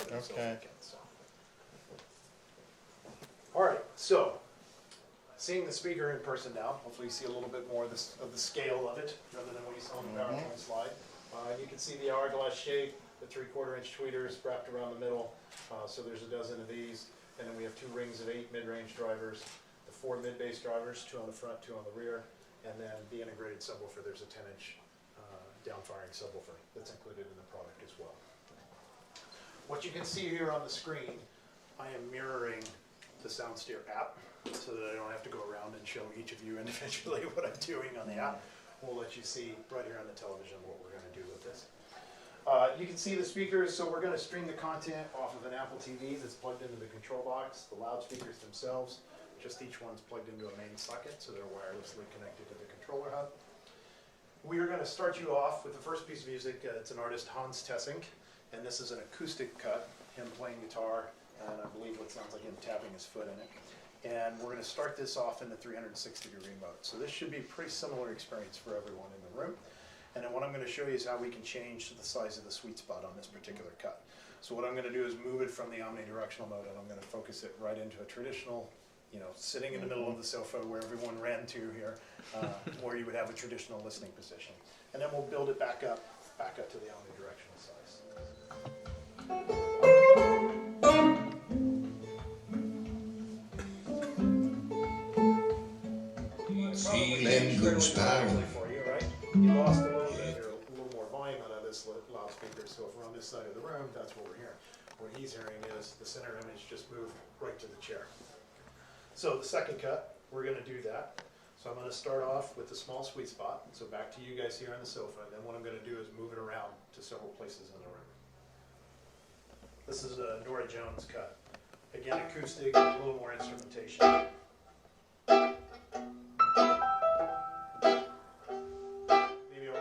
themselves Okay. again. So. All right, so seeing the speaker in person now, hopefully you see a little bit more of the scale of it rather than what you saw on the PowerPoint slide. You can see the hourglass shape, the 3/4 inch tweeters wrapped around the middle. So there's a dozen of these, and then we have 2 rings of 8 mid-range drivers, the 4 mid-bass drivers, 2 on the front, 2 on the rear, and then the integrated subwoofer. There's a 10-inch down-firing subwoofer that's included in the product as well. What you can see here on the screen, I am mirroring the SoundSteer app so that I don't have to go around and show each of you individually what I'm doing on the app. We'll let you see right here on the television what we're going to do with this. You can see the speakers, so we're going to stream the content off of an Apple TV that's plugged into the control box. The loudspeakers themselves, just each one's plugged into a main socket, so they're wirelessly connected to the controller hub. We are going to start you off with the first piece of music. It's an artist, Hans Tessink, and this is an acoustic cut, him playing guitar, and I believe what sounds like him tapping his foot in it. And we're going to start this off in the 360-degree mode. So this should be a pretty similar experience for everyone in the room. And then what I'm going to show you is how we can change the size of the sweet spot on this particular cut. So what I'm going to do is move it from the omnidirectional mode, and I'm going to focus it right into a traditional, sitting in the middle of the sofa where everyone ran to here, where you would have a traditional listening position. And then we'll build it back up to the omnidirectional size. Feeling goose power. For you, right? You lost a little bit, or a little more volume out of this loudspeaker, so if we're on this side of the room, that's what we're hearing. What he's hearing is the center image just moved right to the chair. So the second cut, we're going to do that. So I'm going to start off with the small sweet spot. So back to you guys here on the sofa, and then what I'm going to do is move it around to several places in the room. This is a Nora Jones cut. Again, acoustic, a little more instrumentation.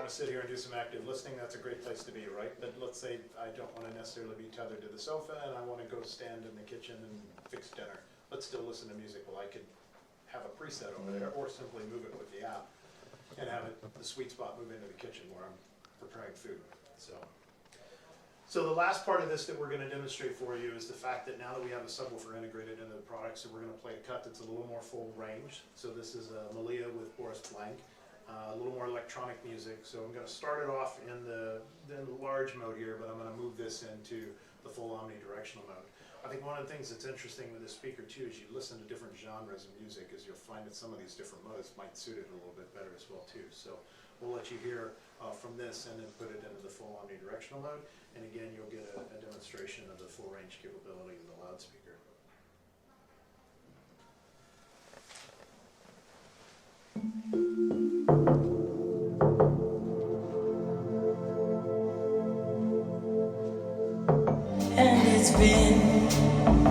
Sit here and do some active listening, that's a great place to be, right? But let's say I don't want to necessarily be tethered to the sofa and I want to go stand in the kitchen and fix dinner. Let's still listen to music. Well, I could have a preset over there or simply move it with the app and have it, the sweet spot move into the kitchen where I'm preparing food. So the last part of this that we're going to demonstrate for you is the fact that now that we have a subwoofer integrated into the product, so we're going to play a cut that's a little more full range. So this is Malia with Boris Blank. A little more electronic music, so I'm going to start it off in the large mode here, but I'm going to move this into the full omnidirectional mode. I think one of the things that's interesting with this speaker too is you listen to different genres of music, is you'll find that some of these different modes might suit it a little bit better as well too. So we'll let you hear from this and then put it into the full omnidirectional mode, and again you'll get a demonstration of the full range capability of the loudspeaker. And it's been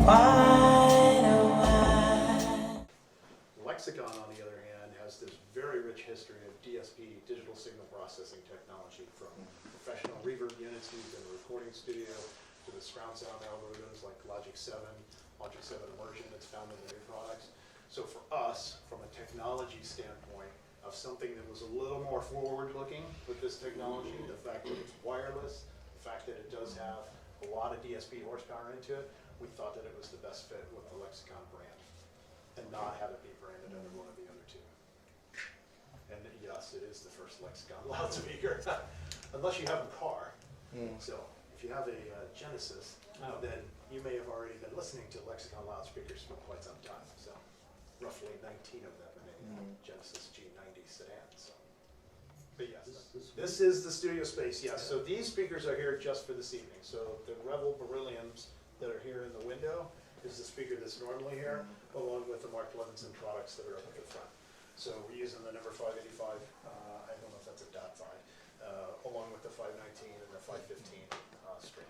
quite a while. Lexicon, on the other hand, has this very rich history of DSP, digital signal processing technology, from professional reverb units used in a recording studio to the surround sound algorithms like Logic 7 Immersion that's found in the new products. So for us, from a technology standpoint, of something that was a little more forward-looking with this technology, the fact that it's wireless, the fact that it does have a lot of DSP horsepower into it, we thought that it was the best fit with the Lexicon brand and not have it be branded under one of the other two. And yes, it is the first Lexicon loudspeaker, unless you have a car. So if you have a Genesis, then you may have already been listening to Lexicon loudspeakers for quite some time. So roughly 19 of them in a Genesis G90 sedan. So. But yes, this is the studio space, yes. So these speakers are here just for this evening. So the Revel Berylliums that are here in the window is the speaker that's normally here, along with the Mark Levinson products that are up at the front. So we're using the number 585, I don't know if that's a .5, along with the 519 and the 515 string.